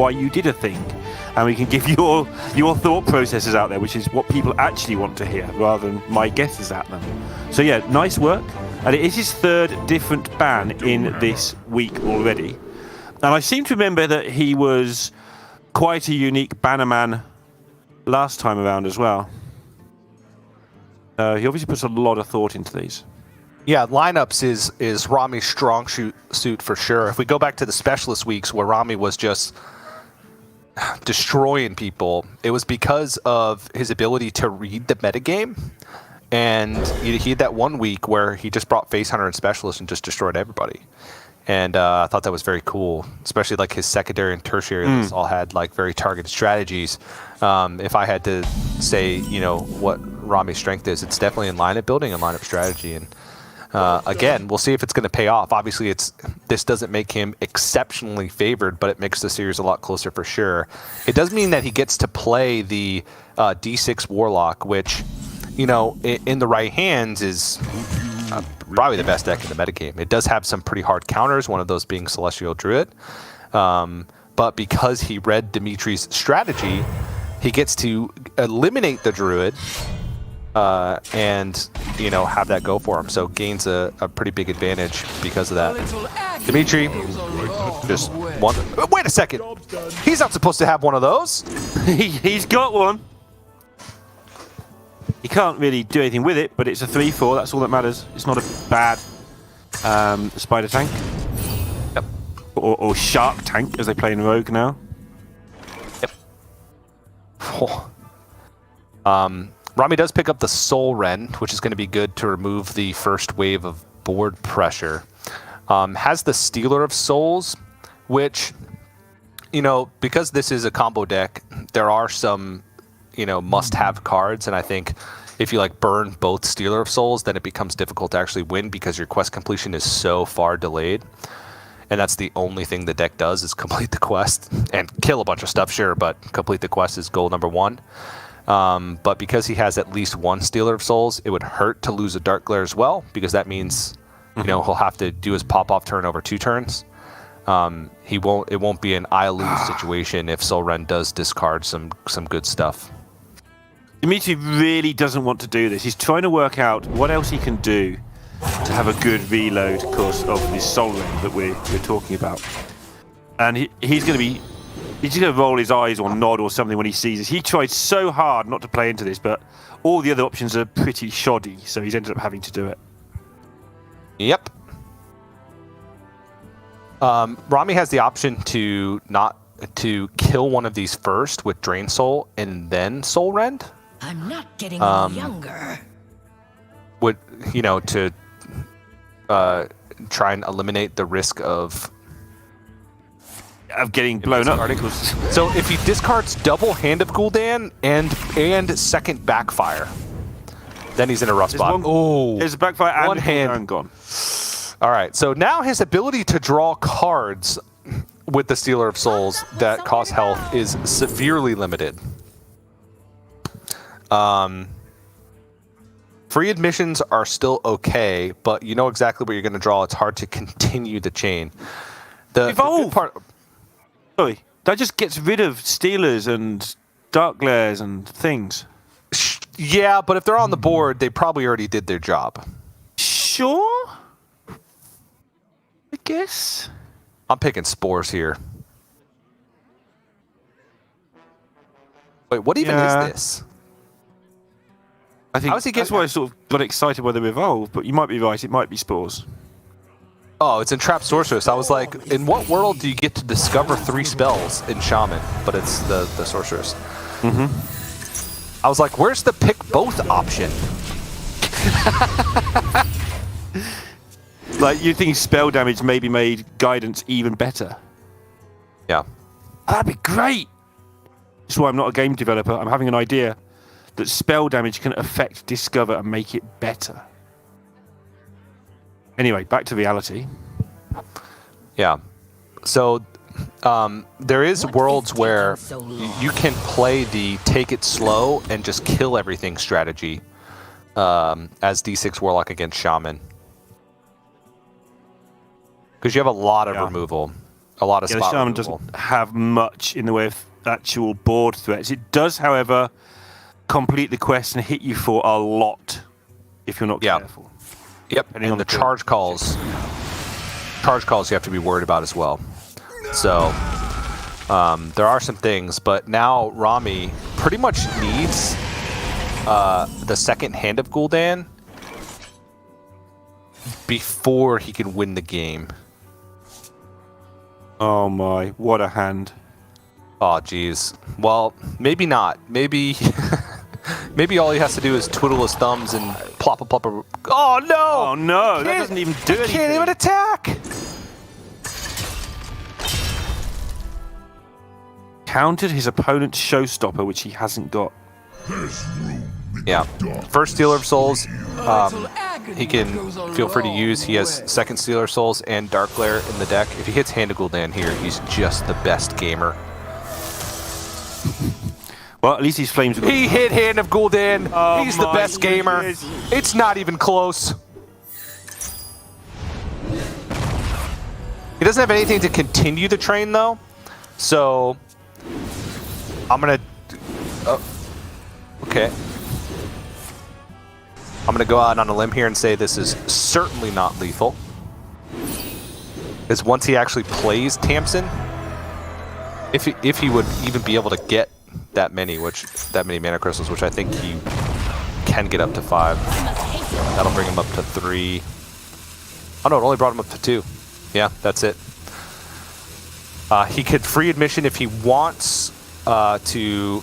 why you did a thing. And we can give your thought processes out there, which is what people actually want to hear, rather than my guesses at them. So yeah, nice work. And it is his third different ban in this week already. And I seem to remember that he was quite a unique banner man last time around as well. He obviously puts a lot of thought into these. Yeah, lineups is Rami's strong suit for sure. If we go back to the specialist weeks where Rami was just destroying people, it was because of his ability to read the metagame. And he had that one week where he just brought Face Hunter and Specialist and just destroyed everybody. And I thought that was very cool, especially like his secondary and tertiary lists all had like very targeted strategies. If I had to say, you know, what Rami's strength is, it's definitely in lineup building and lineup strategy. And again, we'll see if it's going to pay off. Obviously, this doesn't make him exceptionally favored, but it makes the series a lot closer for sure. It does mean that he gets to play the D6 Warlock, which, you know, in the right hands is probably the best deck in the metagame. It does have some pretty hard counters, one of those being Celestial Druid. But because he read Dimitri's strategy, he gets to eliminate the Druid and, you know, have that go for him. So gains a pretty big advantage because of that. Dimitri, just one. Wait a second. He's not supposed to have one of those. He's got one. He can't really do anything with it, but it's a 3/4. That's all that matters. It's not a bad spider tank. Yep. Or shark tank, as they play in Rogue now. Yep. Rami does pick up the Soul Rend, which is going to be good to remove the first wave of board pressure. Has the Stealer of Souls, which, you know, because this is a combo deck, there are some, you know, must-have cards, and I think if you like burn both Stealer of Souls, then it becomes difficult to actually win because your quest completion is so far delayed. And that's the only thing the deck does is complete the quest and kill a bunch of stuff, sure, but complete the quest is goal number one. But because he has at least one Stealer of Souls, it would hurt to lose a Dark Glare as well, because that means, you know, he'll have to do his pop-off turn over 2 turns. It won't be an I lose situation if Soul Rend does discard some good stuff. Dimitri really doesn't want to do this. He's trying to work out what else he can do to have a good reload, of course, of this Soul Rend that we're talking about. And he's going to roll his eyes or nod or something when he sees this. He tried so hard not to play into this, but all the other options are pretty shoddy, so he's ended up having to do it. Yep. Rami has the option to kill one of these first with Drain Soul and then Soul Rend. I'm not getting any younger. Would, you know, to try and eliminate the risk of getting blown up. So if he discards double Hand of Gul'dan and second Backfire, then he's in a rough spot. Oh, there's a Backfire and one hand gone. All right, so now his ability to draw cards with the Stealer of Souls that cost health is severely limited. Free admissions are still okay, but you know exactly what you're going to draw. It's hard to continue the chain. Evolve! Sorry, that just gets rid of Stealers and Dark Glares and things. Yeah, but if they're on the board, they probably already did their job. Sure? I guess. I'm picking Spores here. Wait, what even is this? I think that's why I sort of got excited by the Evolve, but you might be right, it might be Spores. Oh, it's in Trap Sorceress. I was like, in what world do you get to discover 3 spells in Shaman? But it's the Sorceress. I was like, where's the pick both option? Like, you think spell damage maybe made Guidance even better? Yeah. That'd be great! That's why I'm not a game developer. I'm having an idea that spell damage can affect Discover and make it better. Anyway, back to reality. Yeah. So there is worlds where you can play the take it slow and just kill everything strategy as D6 Warlock against Shaman. Because you have a lot of removal. a lot of Yeah, the spot shaman removal. doesn't have much in the way of actual board threats. It does, however, complete the quest and hit you for a lot if you're not careful. Yep, Depending on and the the build. charge calls. Charge calls you have to be worried about as well. So there are some things, but now Rami pretty much needs the second Hand of Gul'dan before he can win the game. Oh my, what a hand. Oh, geez. Well, maybe not. Maybe maybe all he has to do is twiddle his thumbs and plop a plop a... Oh, no! Oh no, that doesn't even do anything. Can't even attack! Countered his opponent's showstopper, which he hasn't got. Yeah. First Stealer of Souls, he can feel free to use. He has second Stealer of Souls and Dark Glare in the deck. If he hits Hand of Gul'dan here, he's just the best gamer. Well, at least his flames are good. He hit Hand of Gul'dan. Oh He's the my best gamer. goodness. It's not even close. He doesn't have anything to continue the train, though. So, I'm going to... okay. I'm going to go out on a limb here and say this is certainly not lethal. Because once he actually plays Tamsin, if he would even be able to get that many mana crystals, which I think he can get up to 5. That'll bring him up to 3. Oh no, it only brought him up to 2. Yeah, that's it. He could free admission if he wants to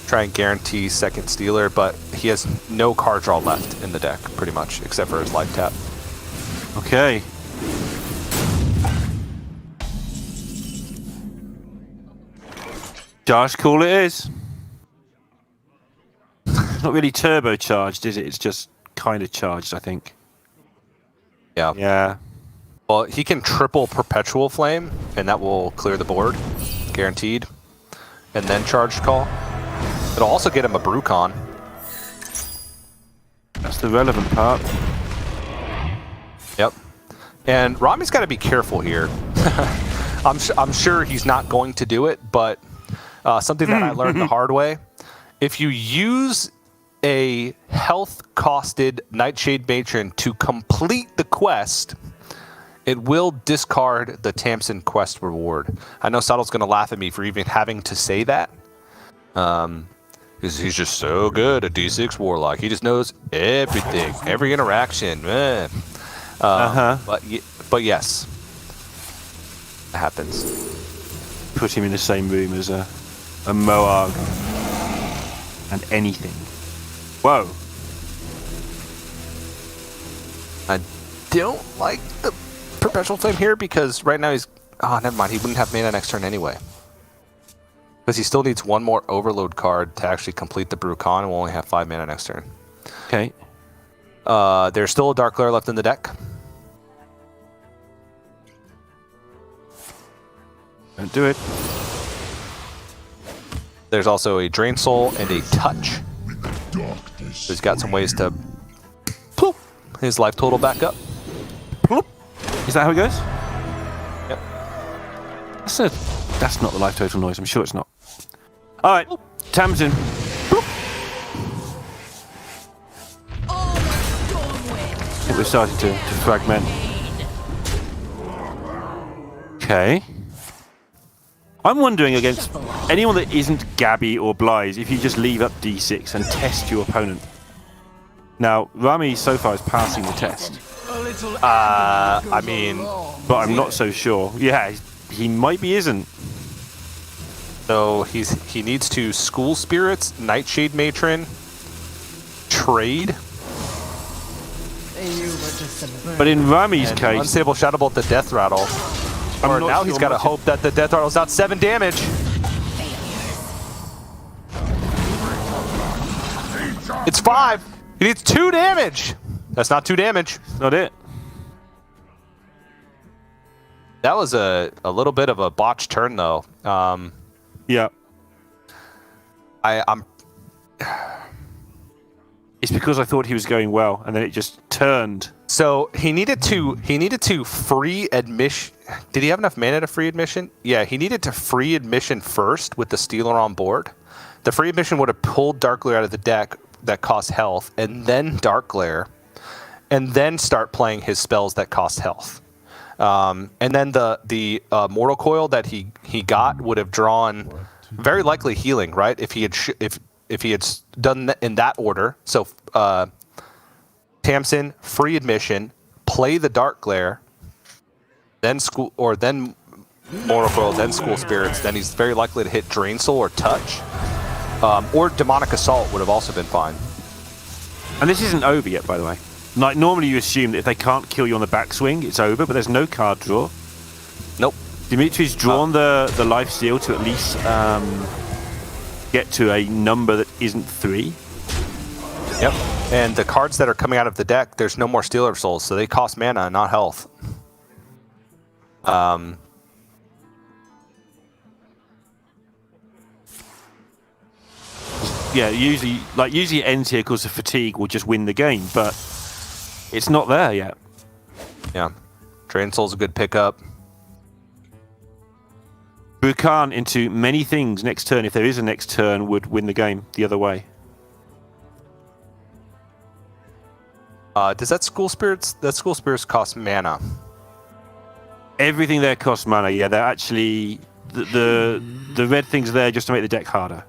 try and guarantee second Stealer, but he has no card draw left in the deck, pretty much, except for his life tap. Okay. Charge call it is. Not really turbocharged, is it? It's just kind of charged, I think. Yeah. Yeah. Well, he can triple Perpetual Flame, and that will clear the board, guaranteed. And then Charged Call. It'll also get him a Brucon. That's the relevant part. Yep. And Rami's got to be careful here. I'm sure he's not going to do it, but something that I learned the hard way. If you use a health-costed Nightshade Matron to complete the quest, it will discard the Tamsin quest reward. I know Saddle's going to laugh at me for even having to say that. Because he's just so good at D6 Warlock. He just knows everything, every interaction. But yes, it happens. Put him in the same room as a Moarg and anything. Whoa. I don't like the Perpetual Flame here because right now he's... Oh, never mind. He wouldn't have mana next turn anyway. Because he still needs one more Overload card to actually complete the Brucon and will only have 5 mana next turn. Okay. There's still a Dark Glare left in the deck. Don't do it. There's also a Drain Soul and a Touch. So he's got some ways to ploop his life total back up. Plop. Is that how it goes? Yep. That's not the life total noise. I'm sure it's not. All right. Tamsin. Plop. I think we're starting to fragment. Okay. I'm wondering against anyone that isn't Gabby or Blythe if you just leave up D6 and test your opponent. Now, Rami so far is passing the test. I mean... But I'm not so sure. Yeah, he might be isn't. So he needs to School Spirits, Nightshade Matron, trade. But in Rami's And case... Unstable Shadow Bolt the Death Rattle. Or not now sure he's got to much- hope that the Death Rattle's out 7 damage. It's 5. He needs 2 damage. That's not 2 damage. Not it. That was a little bit of a botched turn, though. Yeah. I'm it's because I thought he was going well, and then it just turned. So he needed to free admission. Did he have enough mana to free admission? Yeah, he needed to free admission first with the Stealer on board. The free admission would have pulled Dark Glare out of the deck that cost health, and then Dark Glare, and then start playing his spells that cost health. And then the Mortal Coil that he got would have drawn very likely healing, right? If he had done in that order. So Tamsin, free admission, play the Dark Glare, then Mortal Coil, then School Spirits. Then he's very likely to hit Drain Soul or Touch, or Demonic Assault would have also been fine. And this isn't over yet, by the way. Like, normally you assume that if they can't kill you on the backswing, it's over, but there's no card draw. Nope. Dimitri's drawn the lifesteal to at least get to a number that isn't 3. Yep. And the cards that are coming out of the deck, there's no more Stealer of Souls, so they cost mana, not health. Yeah, usually it ends here because the fatigue will just win the game, but it's not there yet. Yeah. Drain Soul's a good pickup. Brukan into many things next turn, if there is a next turn, would win the game the other way. Does that School Spirits cost mana? Everything there costs mana, yeah. They're actually the red things are there just to make the deck harder.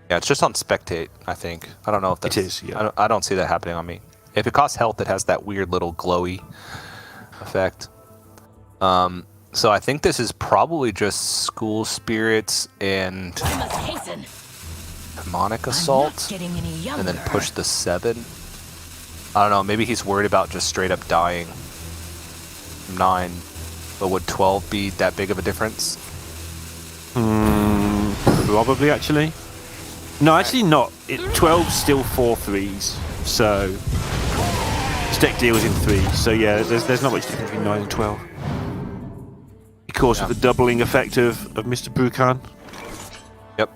Yeah, it's just on Spectate, I think. I don't know if that's... It is, yeah. I don't see that happening on me. If it costs health, it has that weird little glowy effect. So I think this is probably just School Spirits and I must hasten. Demonic I'm Assault, not getting any younger. and then push the 7. I don't know, maybe he's worried about just straight up dying. 9. But would 12 be that big of a difference? Probably, actually. No, actually not. 12's still 4 3s, so this deck deals in 3. So yeah, there's not much difference between 9 and 12. Because of the doubling effect of Mr. Brukan. Yep.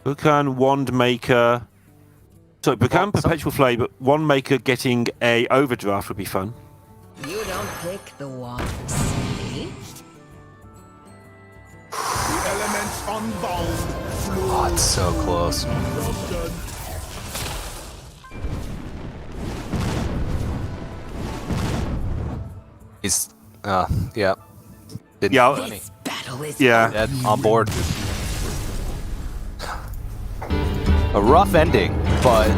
Brukan, Wand Maker. Sorry, Brukan, Perpetual Flame, but Wand Maker getting a overdraft would be fun. You don't pick the one, see? Elements unbound. Oh, it's so close. He's, yeah. Didn't Yeah, funny. This battle is Yeah. Dead, on board. A rough ending, but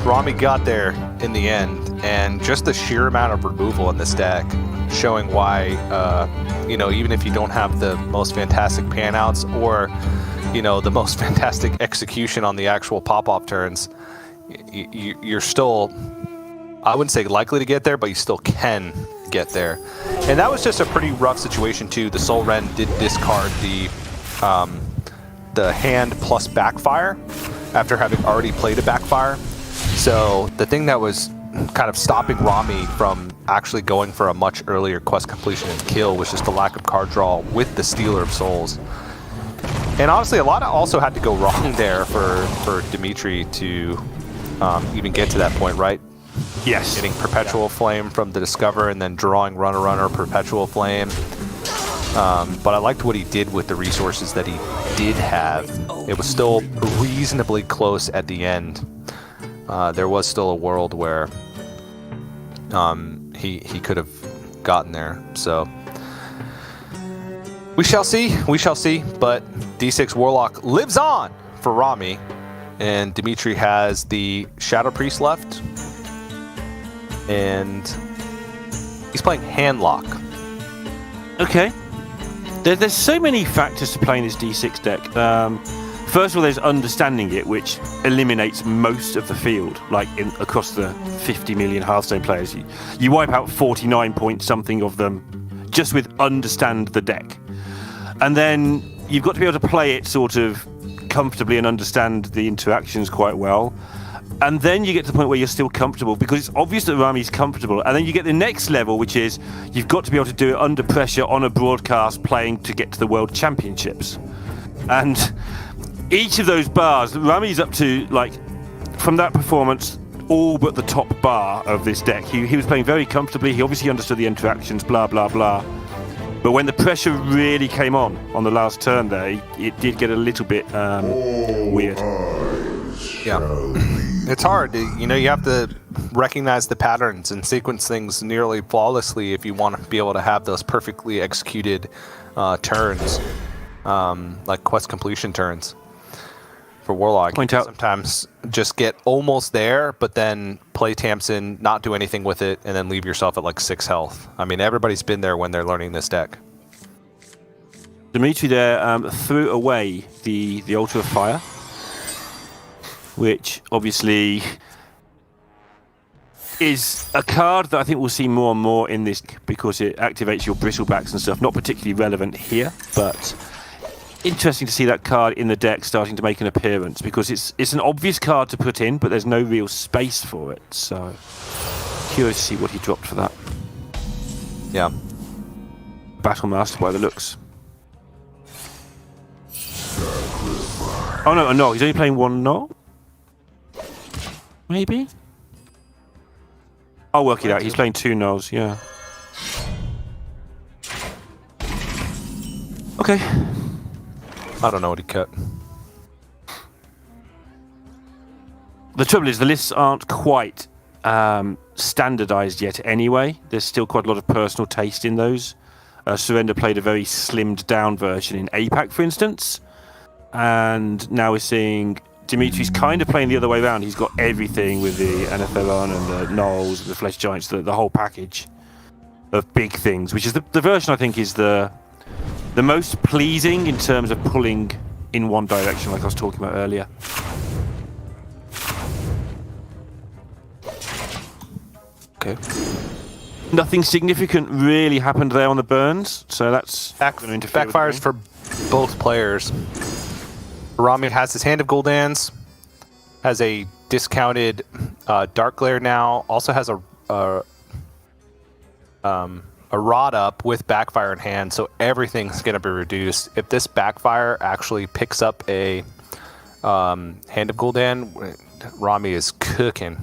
Rami got there in the end, and just the sheer amount of removal in this deck, showing why, even if you don't have the most fantastic panouts or, the most fantastic execution on the actual pop-off turns, you're still, I wouldn't say likely to get there, but you still can get there. And that was just a pretty rough situation too. The Soul Ren did discard the hand plus backfire after having already played a backfire. So the thing that was kind of stopping Rami from actually going for a much earlier quest completion and kill was just the lack of card draw with the Stealer of Souls. And honestly, a lot also had to go wrong there for Dimitri to even get to that point, right? Yes. Getting Perpetual Flame from the Discover and then drawing Runner, Perpetual Flame. But I liked what he did with the resources that he did have. It was still reasonably close at the end. There was still a world where he could have gotten there. So we shall see. But D6 Warlock lives on for Rami, and Dimitri has the Shadow Priest left, and he's playing Handlock. Okay. There's so many factors to playing this D6 deck. First of all, there's understanding it, which eliminates most of the field. Like across the 50 million Hearthstone players, you wipe out 49 point something of them just with understand the deck. And then you've got to be able to play it sort of comfortably and understand the interactions quite well. And then you get to the point where you're still comfortable, because it's obvious that Rami's comfortable. And then you get the next level, which is you've got to be able to do it under pressure on a broadcast playing to get to the World Championships. And each of those bars, Rami's up to, like, from that performance, all but the top bar of this deck. He was playing very comfortably. He obviously understood the interactions, blah, blah, blah. But when the pressure really came on the last turn there, it did get a little bit weird. Yeah. It's hard. You know, you have to recognize the patterns and sequence things nearly flawlessly if you want to be able to have those perfectly executed turns, like quest completion turns. For Warlock, Point out. sometimes just get almost there, but then play Tamsin, not do anything with it, and then leave yourself at like 6 health. I mean, everybody's been there when they're learning this deck. Dimitri there threw away the Altar of Fire, which obviously is a card that I think we'll see more and more in this, because it activates your bristlebacks and stuff. Not particularly relevant here, but interesting to see that card in the deck starting to make an appearance, because it's an obvious card to put in, but there's no real space for it. So curious to see what he dropped for that. Yeah. Battle Master by the looks. Oh no, he's only playing one null? Maybe? I'll work it out. He's playing 2 nulls, yeah. Okay. I don't know what he cut. The trouble is the lists aren't quite standardized yet anyway. There's still quite a lot of personal taste in those. Surrender played a very slimmed down version in APAC, for instance. And now we're seeing Dimitri's kind of playing the other way around. He's got everything with the NFL and the Gnolls and the Flesh Giants, the whole package of big things, which is the version I think is the most pleasing in terms of pulling in one direction, like I was talking about earlier. Okay. Nothing significant really happened there on the burns, so that's going to interfere with the Backfires game. for both players. Rami has his Hand of Gul'dans, has a discounted Dark Glare now, also has a Rod up with Backfire in hand, so everything's going to be reduced. If this Backfire actually picks up a Hand of Gul'dan, Rami is cooking.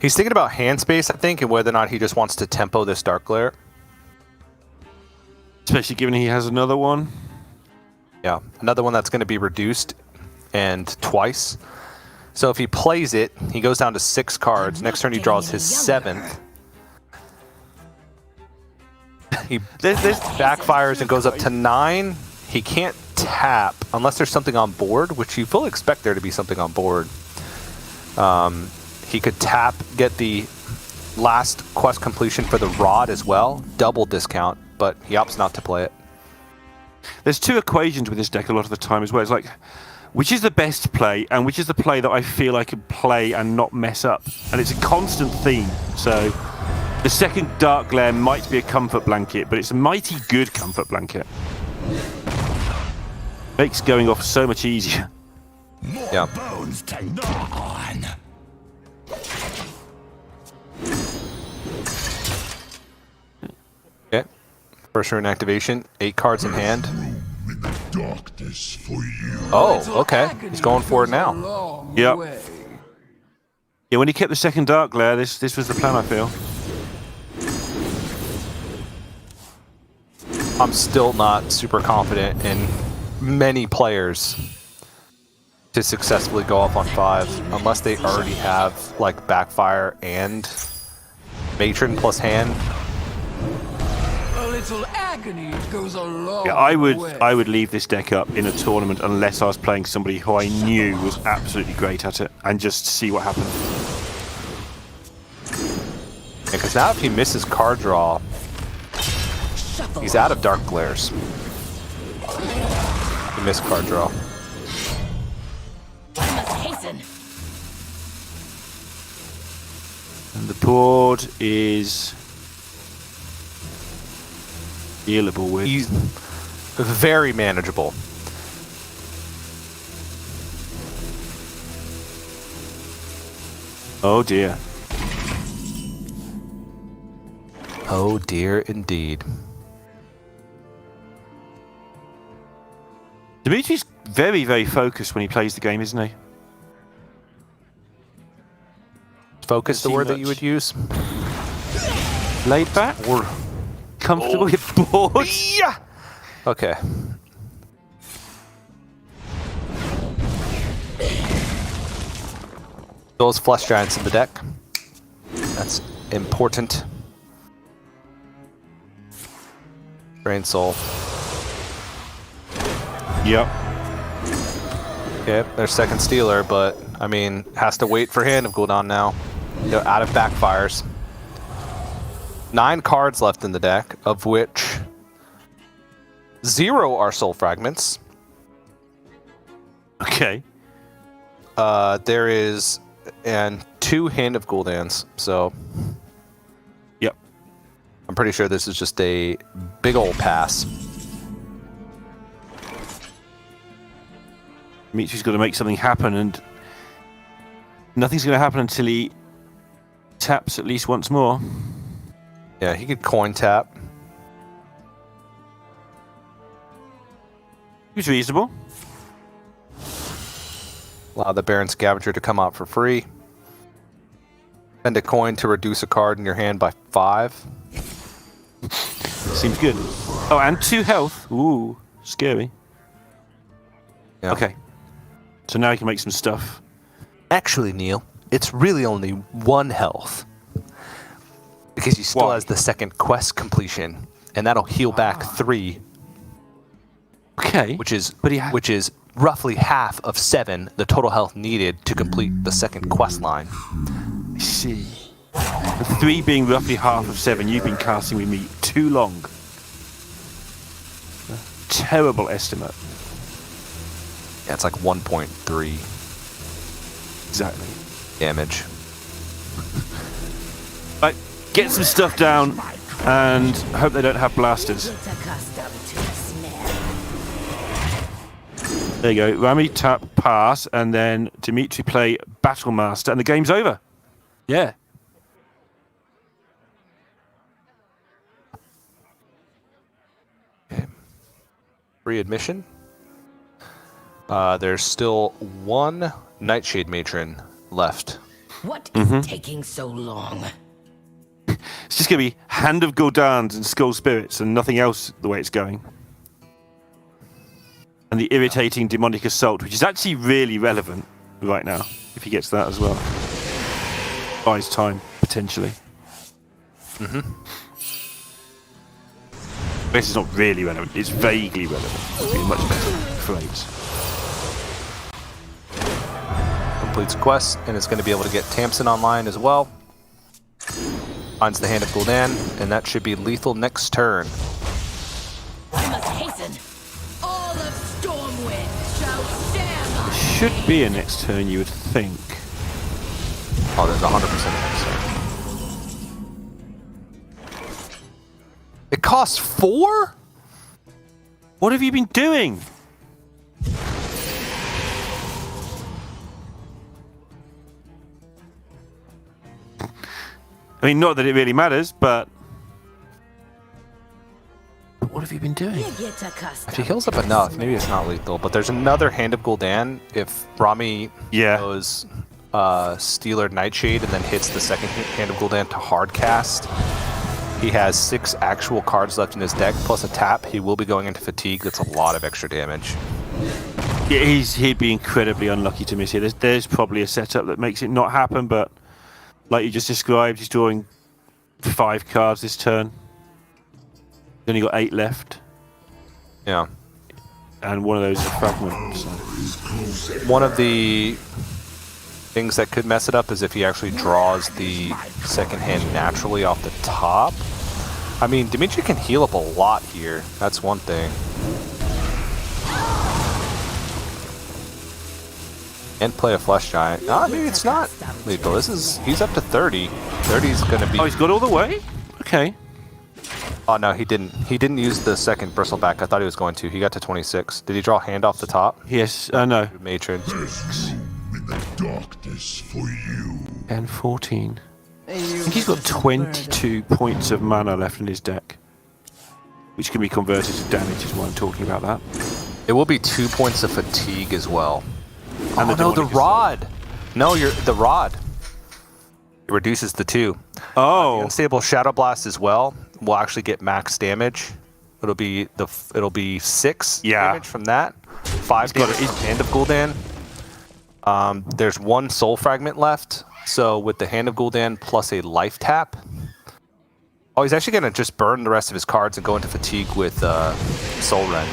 He's thinking about hand space, I think, and whether or not he just wants to tempo this Dark Glare. Especially given he has another one. Yeah, another one that's going to be reduced, and twice. So if he plays it, he goes down to 6 cards. Next turn he draws his 7th. He backfires and goes up to 9. He can't tap unless there's something on board, which you fully expect there to be something on board. He could tap, get the last quest completion for the Rod as well, double discount, but he opts not to play it. There's 2 equations with this deck a lot of the time as well. It's like, which is the best play, and which is the play that I feel I can play and not mess up? And it's a constant theme. So the second Dark Glare might be a comfort blanket, but it's a mighty good comfort blanket. Makes going off so much easier. Yeah. Bones to gnaw on. Okay. First rune activation, 8 cards in hand. Darkness for you. Oh, okay. He's going for it now. Yep. Yeah, when he kept the second Dark Glare, this was the plan, I feel. I'm still not super confident in many players to successfully go off on 5 unless they already have like Backfire and Matron plus hand. A little agony goes a long Yeah, I way. would leave this deck up in a tournament unless I was playing somebody who I knew was absolutely great at it, and just see what happened. Because now if he misses card draw, he's out of Dark Glares. He missed card draw. And the board is dealable with. very manageable. Oh dear. Oh dear, indeed. Dimitri's very, very focused when he plays the game, isn't he? Focus, the Too word that much. you would use. Laid back? Or Comfortable? You're bored? yeah. Okay. Those flesh giants in the deck. That's important. Drain soul. Yep. Okay, their second stealer, but I mean, has to wait for Hand of Gul'dan now. They're out of backfires. 9 cards left in the deck, of which 0 are soul fragments. Okay. There is and 2 Hand of Gul'dans, so Yep. I'm pretty sure this is just a big old pass. Dimitri's got to make something happen, and nothing's going to happen until he taps at least once more. Yeah, he could coin tap. He was reasonable. Allow the Baron Scavenger to come out for free. Spend a coin to reduce a card in your hand by 5. Seems good. Oh, and 2 health. Ooh, scary. Yeah. Okay. So now he can make some stuff. Actually, Neil, it's really only 1 health. Because he still Why? has the second quest completion, and that'll heal back 3, Okay. which is But he roughly half of 7, the total health needed to complete the second quest line. I see. And 3 being roughly half of 7. You've been casting with me too long. Terrible estimate. Yeah, it's like 1.3 Exactly. damage. Right, get some stuff down, and hope they don't have blasters. Get accustomed to the smell. There you go. Rami tap pass, and then Dimitri play Battle Master, and the game's over. Yeah. Free admission. There's still 1 Nightshade Matron left. What is taking so long? It's just going to be Hand of Gul'dans and Skull Spirits and nothing else the way it's going. And the irritating Demonic Assault, which is actually really relevant right now, if he gets that as well. Buys time, potentially. This is not really relevant, it's vaguely relevant. It'd be a much better phrase. Completes quest, and is going to be able to get Tamsin online as well. Finds the Hand of Gul'dan, and that should be lethal next turn. I must hasten. All of Stormwind shall stand on. Should be a next turn, you would think. Oh, there's 100% next turn. It costs 4? What have you been doing? I mean, not that it really matters, but what have you been doing? You get accustomed. If he heals up enough, maybe it's not lethal, but there's another Hand of Gul'dan if Rami Yeah. goes Stealer Nightshade and then hits the second Hand of Gul'dan to hard cast. He has 6 actual cards left in his deck, plus a tap. He will be going into Fatigue. That's a lot of extra damage. Yeah, he'd be incredibly unlucky to miss here. There's probably a setup that makes it not happen, but like you just described, he's drawing 5 cards this turn. He's only got 8 left, Yeah. and one of those is a fragment. So. One of the things that could mess it up is if he actually draws the second hand naturally off the top. I mean, Dimitri can heal up a lot here. That's one thing. And play a Flesh Giant. Ah, maybe it's not lethal. He's up to 30. 30 is going to be... Oh, he's got all the way? Okay. Oh no, he didn't. He didn't use the second bristleback. I thought he was going to. He got to 26. Did he draw hand off the top? Yes, no. Matron. There's room in the darkness for you. And 14. I think he's got 22 points of mana left in his deck, which can be converted to damage, is why I'm talking about that. It will be 2 points of fatigue as well. And Oh no, the rod. No, you're the rod. It reduces the 2. Oh, Unstable Shadow Blast as well will actually get max damage. It'll be 6 damage from that. 5 damage from Hand of Gul'dan. There's 1 soul fragment left. So with the Hand of Gul'dan plus a life tap. Oh, he's actually gonna just burn the rest of his cards and go into fatigue with Soul Rend.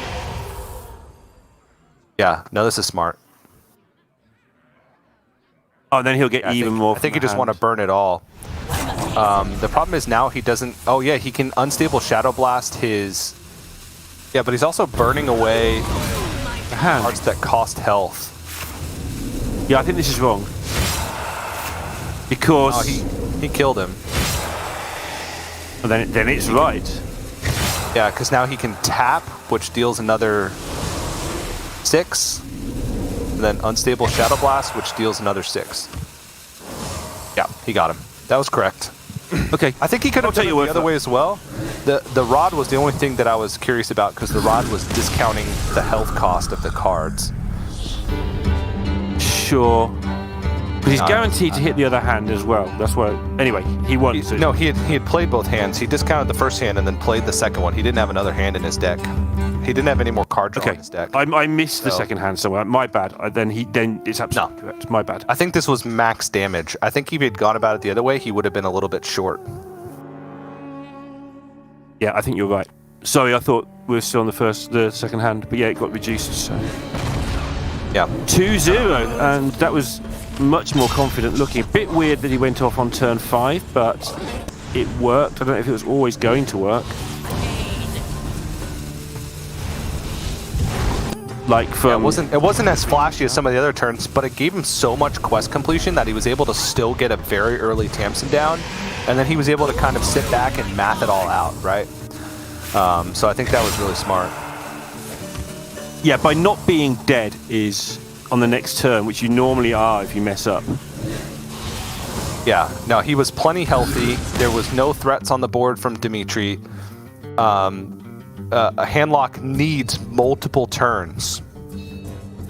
Yeah, no, this is smart. oh, then he'll get even more. I think you just want to burn it all. The problem is now he doesn't... Oh yeah, he can Unstable Shadow Blast his... Yeah, but he's also burning away cards that cost health. Yeah, I think this is wrong. Because... Oh, he killed him. Well, then it's right. Yeah, because now he can tap, which deals another 6. And then Unstable Shadow Blast, which deals another 6. Yeah, he got him. That was correct. Okay. I think he could have done it the other way as well. The rod was the only thing that I was curious about, because the rod was discounting the health cost of the cards. Sure. But he's guaranteed to hit the other hand as well. That's why... Anyway, he won. No, he had played both hands. He discounted the first hand and then played the second one. He didn't have another hand in his deck. He didn't have any more card draw in his deck. I missed the second hand somewhere. My bad. Then it's absolutely correct. My bad. I think this was max damage. I think if he had gone about it the other way, he would have been a little bit short. Yeah, I think you're right. Sorry, I thought we were still on the second hand, but yeah, it got reduced. So yeah, 2-0, and that was much more confident looking. A bit weird that he went off on turn 5, but it worked. I don't know if it was always going to work. Like from... Yeah, it wasn't as flashy as some of the other turns, but it gave him so much quest completion that he was able to still get a very early Tamsin down, and then he was able to kind of sit back and math it all out, right? So I think that was really smart. Yeah, by not being dead is on the next turn, which you normally are if you mess up. Yeah, no, he was plenty healthy. There was no threats on the board from Dimitri. A handlock needs multiple turns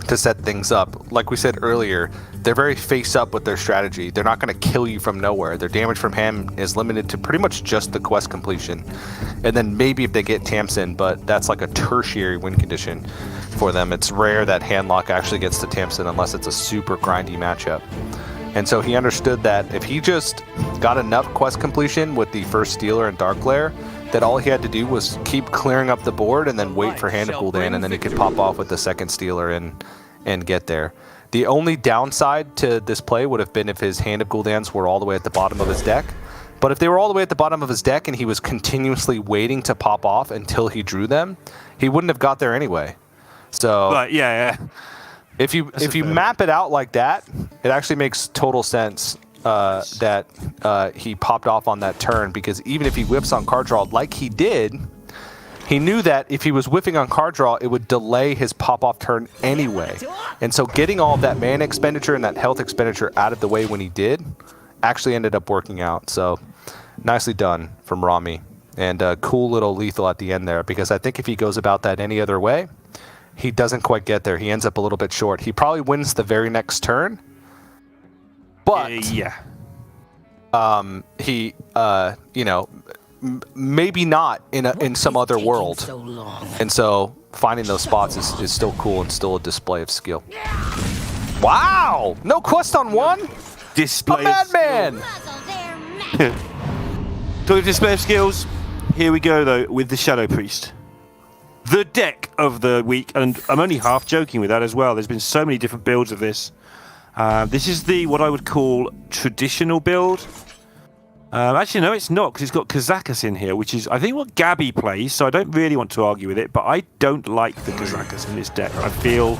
to set things up. Like we said earlier, they're very face up with their strategy. They're not going to kill you from nowhere. Their damage from him is limited to pretty much just the quest completion. And then maybe if they get Tamsin, but that's like a tertiary win condition for them. It's rare that handlock actually gets to Tamsin unless it's a super grindy matchup. And so he understood that if he just got enough quest completion with the first Stealer and Dark Lair, that all he had to do was keep clearing up the board and then wait for Hand of Gul'dan, and then he could pop off with the second Stealer and get there. The only downside to this play would have been if his Hand of Gul'dans were all the way at the bottom of his deck. But if they were all the way at the bottom of his deck and he was continuously waiting to pop off until he drew them, he wouldn't have got there anyway. So But yeah. If you map it out like that, it actually makes total sense that he popped off on that turn, because even if he whips on card draw like he did, he knew that if he was whiffing on card draw, it would delay his pop-off turn anyway. And so getting all of that mana expenditure and that health expenditure out of the way when he did actually ended up working out. So nicely done from Rami. And a cool little lethal at the end there, because I think if he goes about that any other way, he doesn't quite get there. He ends up a little bit short. He probably wins the very next turn, but he maybe not in some other world. And so finding those spots is still cool and still a display of skill. Wow! No quest on one? Display a madman! Talking of display of skills, here we go though with the Shadow Priest. The deck of the week, and I'm only half joking with that as well. There's been so many different builds of this. This is what I would call traditional build. Actually, no, it's not, because it's got Kazakus in here, which is, I think, what Gabby plays, so I don't really want to argue with it, but I don't like the Kazakus in this deck. I feel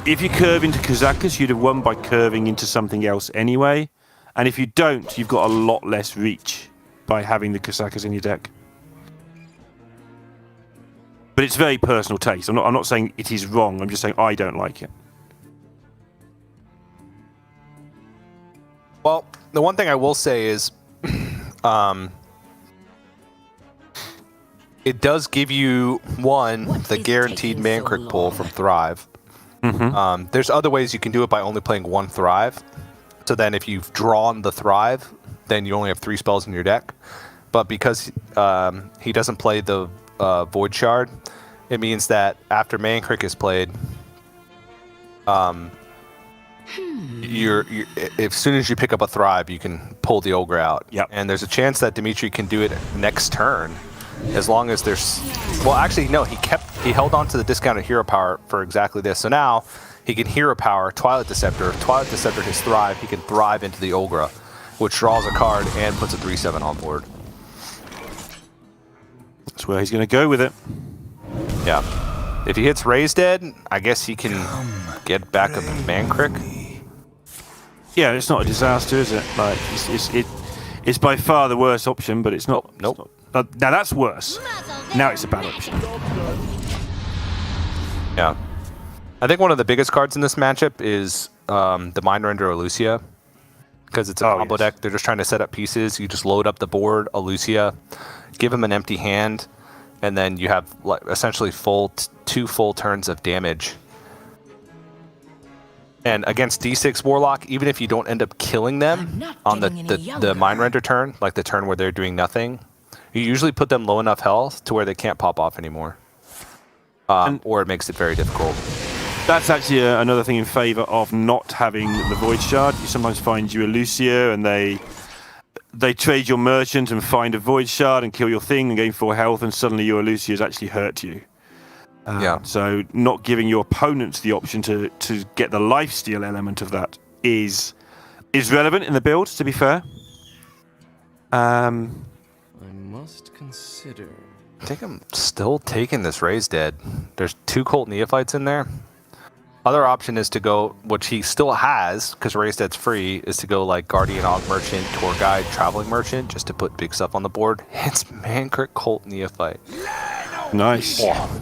if you curve into Kazakus, you'd have won by curving into something else anyway, and if you don't, you've got a lot less reach by having the Kazakus in your deck. But it's very personal taste. I'm not saying it is wrong. I'm just saying I don't like it. Well, the one thing I will say is, it does give you the guaranteed man crick pull from Thrive. There's other ways you can do it by only playing one Thrive. So then if you've drawn the Thrive, then you only have 3 spells in your deck. But because he doesn't play the Void Shard, it means that after man crick is played, you're as soon as you pick up a Thrive, you can pull the Ogre out. Yep. And there's a chance that Dimitri can do it next turn, as long as there's. Well, actually, no. He held on to the discounted hero power for exactly this. So now he can hero power Twilight Deceptor his Thrive. He can Thrive into the Ogre, which draws a card and puts a 3/7 on board. That's where he's going to go with it. Yeah. If he hits Raise Dead, I guess he can get back a man crick. Yeah, it's not a disaster, is it? Like it's by far the worst option, but it's not. Nope. Now that's worse. Now it's a bad option. Yeah. I think one of the biggest cards in this matchup is the Mindrender Elucia, because it's a combo deck. They're just trying to set up pieces. You just load up the board, Elucia, give him an empty hand, and then you have essentially 2 full turns of damage. And against D6 Warlock, even if you don't end up killing them on the Mindrender turn, like the turn where they're doing nothing, you usually put them low enough health to where they can't pop off anymore. Or it makes it very difficult. That's actually another thing in favor of not having the Void Shard. You sometimes find you a Lucio and they trade your merchant and find a Void Shard and kill your thing and gain 4 health, and suddenly your Lucio has actually hurt you. So not giving your opponents the option to get the lifesteal element of that is relevant in the build, to be fair. I must consider. I think I'm still taking this Raise Dead. There's 2 Cult Neophytes in there. Other option is to go, which he still has, because Raise Dead's free, is to go like Guardian Og Merchant, Tour Guide, Traveling Merchant, just to put big stuff on the board. It's Mankrik Cult Neophyte. Nice. Oh.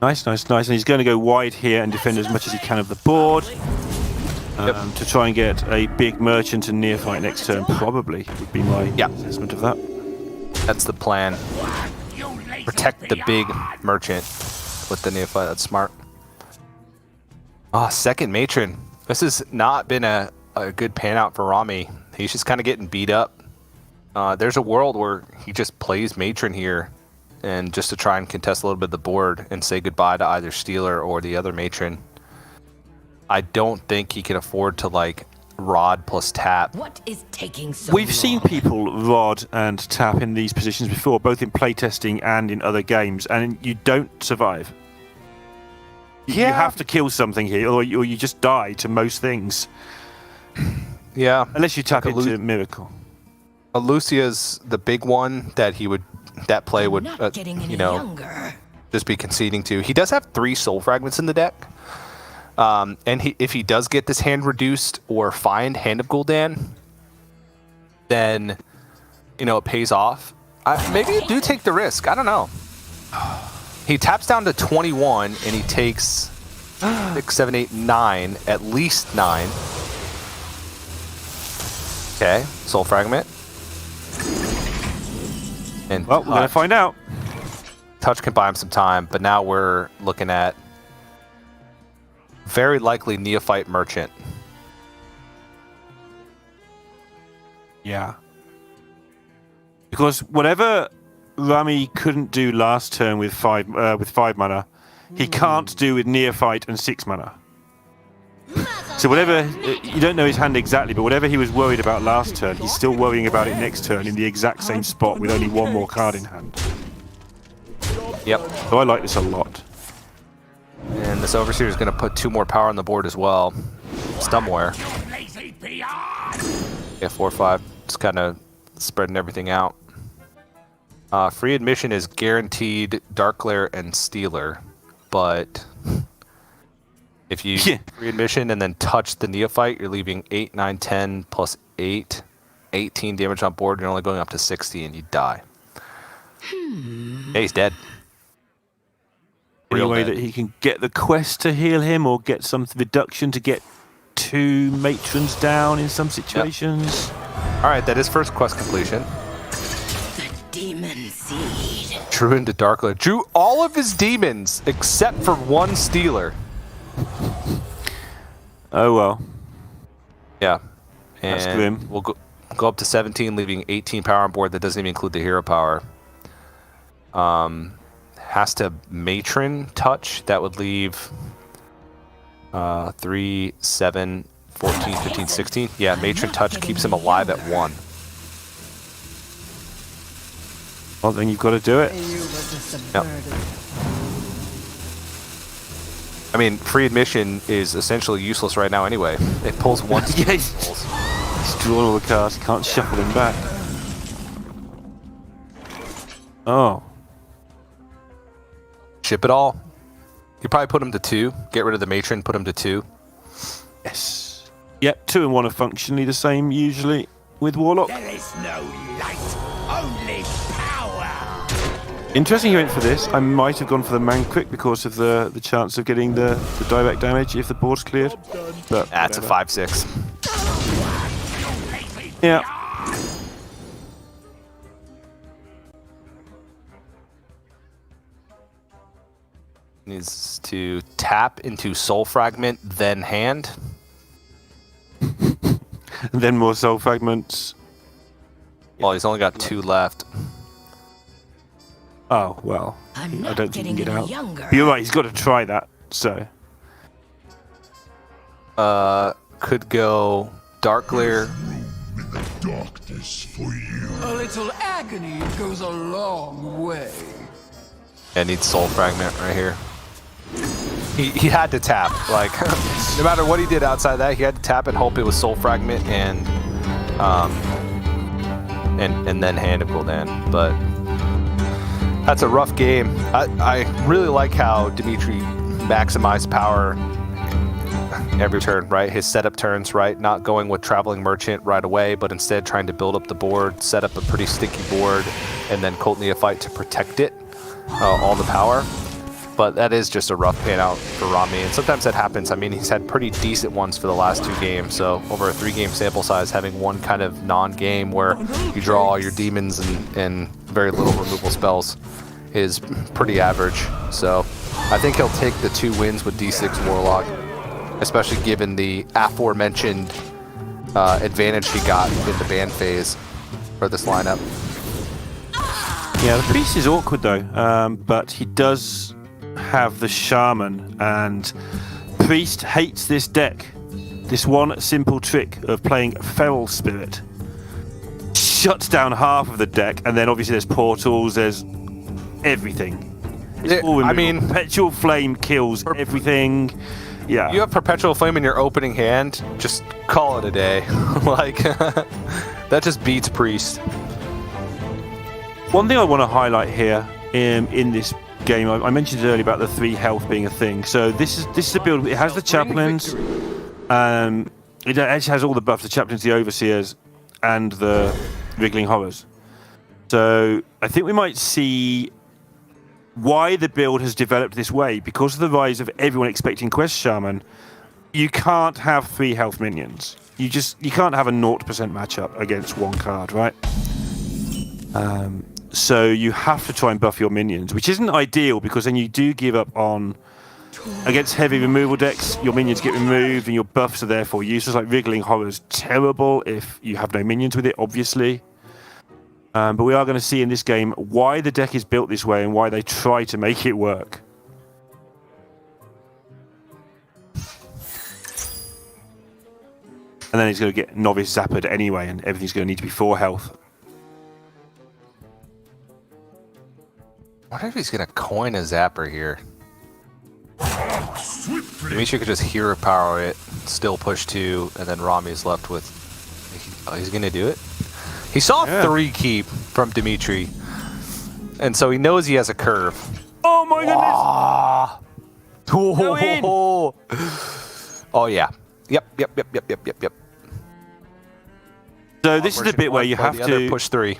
Nice. And he's going to go wide here and defend as much as he can of the board. To try and get a big merchant and neophyte next turn, probably, would be my assessment of that. That's the plan. Protect the big merchant with the neophyte. That's smart. Second matron. This has not been a good pan out for Rami. He's just kind of getting beat up. There's a world where he just plays matron here, and just to try and contest a little bit of the board and say goodbye to either Stealer or the other matron. I don't think he can afford to rod plus tap. What is taking so We've long? seen people rod and tap in these positions before, both in playtesting and in other games, and you don't survive. You have to kill something here, or you just die to most things. Yeah. Unless you tap into Miracle. Lucia's the big one that play would, Not getting any younger. just be conceding to. He does have 3 soul fragments in the deck. And if he does get this hand reduced or find Hand of Gul'dan, then, it pays off. Maybe you do take the risk. I don't know. He taps down to 21, and he takes 6, 7, 8, 9, at least 9. Okay, soul fragment. And Well, we're going to find out. Touch can buy him some time, but now we're looking at very likely Neophyte Merchant. Yeah. Because whatever Rami couldn't do last turn with 5 mana, he can't do with Neophyte and 6 mana. So whatever, you don't know his hand exactly, but whatever he was worried about last turn, he's still worrying about it next turn in the exact same spot with only 1 more card in hand. Yep. So I like this a lot. And this Overseer is going to put 2 more power on the board as well. Stumware. Yeah, 4/5. Just kind of spreading everything out. Free admission is guaranteed Darkglare and Stealer, but if you free admission and then touch the Neophyte, you're leaving 8, 9, 10 plus 8, 18 damage on board. You're only going up to 60 and you die. Yeah, he's dead. Any Real way dead. that he can get the quest to heal him or get some reduction to get 2 matrons down in some situations. All right, that is first quest completion. The demon seed. Drew into Darkler. Drew all of his demons except for one Stealer. Oh well. Yeah. That's And grim. we'll go up to 17, leaving 18 power on board. That doesn't even include the hero power. Has to matron touch. That would leave 3, 7, 14, 15, 16. Yeah, matron touch keeps him alive at 1. Well, then you've got to do it. Yep. I mean, free admission is essentially useless right now anyway. It pulls one. Yeah, he's drawn all the cards. Can't shuffle them back. Oh. Ship it all. You probably put him to 2. Get rid of the matron. Put him to 2. Yes. Yep, 2 and 1 are functionally the same usually with Warlock. There is no light, only power. Interesting he went for this. I might have gone for the man quick because of the chance of getting the direct damage if the board's cleared. But That's a whatever. 5/6. Yeah. Needs to tap into Soul Fragment, then hand. And then more soul fragments. Well, he's only got 2 left. Oh, well. I'm I not don't think he can getting get any out. younger. But you're right, he's got to try that. So. Could go Darkleer. In the darkness for you. A little agony goes a long way. And needs Soul Fragment right here. He had to tap. Like, no matter what he did outside that, he had to tap and hope it was Soul Fragment and then hand of Gul'dan. But that's a rough game. I really like how Dimitri maximized power every turn, right? His setup turns, right? Not going with Traveling Merchant right away, but instead trying to build up the board, set up a pretty sticky board, and then Cult Neophyte to protect it, all the power. But that is just a rough pan out for Rami, and sometimes that happens. I mean, he's had pretty decent ones for the last 2 games, so over a 3-game sample size, having one kind of non-game where you draw all your demons and very little removal spells is pretty average. So I think he'll take the 2 wins with D6 Warlock, especially given the aforementioned advantage he got in the ban phase for this lineup. Yeah, the priest is awkward though, but he does have the shaman, and priest hates this deck. This one simple trick of playing feral spirit shuts down half of the deck, and then obviously there's portals, there's everything. It's all I removal. mean, Perpetual Flame kills everything. Yeah. you have Perpetual Flame in your opening hand, just call it a day. Like, that just beats priest. One thing I want to highlight here in this game, I mentioned earlier about the 3 health being a thing. So this is a build. It has the chaplains. It actually has all the buffs: the chaplains, the overseers, and the wriggling horrors. So I think we might see why the build has developed this way because of the rise of everyone expecting Quest Shaman. You can't have 3 health minions. You can't have a 0% matchup against 1 card, right? So you have to try and buff your minions, which isn't ideal because then you do give up on... Against heavy removal decks, your minions get removed and your buffs are therefore useless. Like Wriggling Horror's terrible if you have no minions with it, obviously. But we are going to see in this game why the deck is built this way and why they try to make it work. And then he's going to get Novice Zappered anyway, and everything's going to need to be 4 health. I wonder if he's going to coin a Zapper here. Dimitri could just hero power it, still push 2, and then Rami's left with... he's going to do it? He saw 3 keep from Dimitri, and so he knows he has a curve. Oh my goodness! Go in. Oh yeah. Yep. So this is the bit where you have the other to push 3.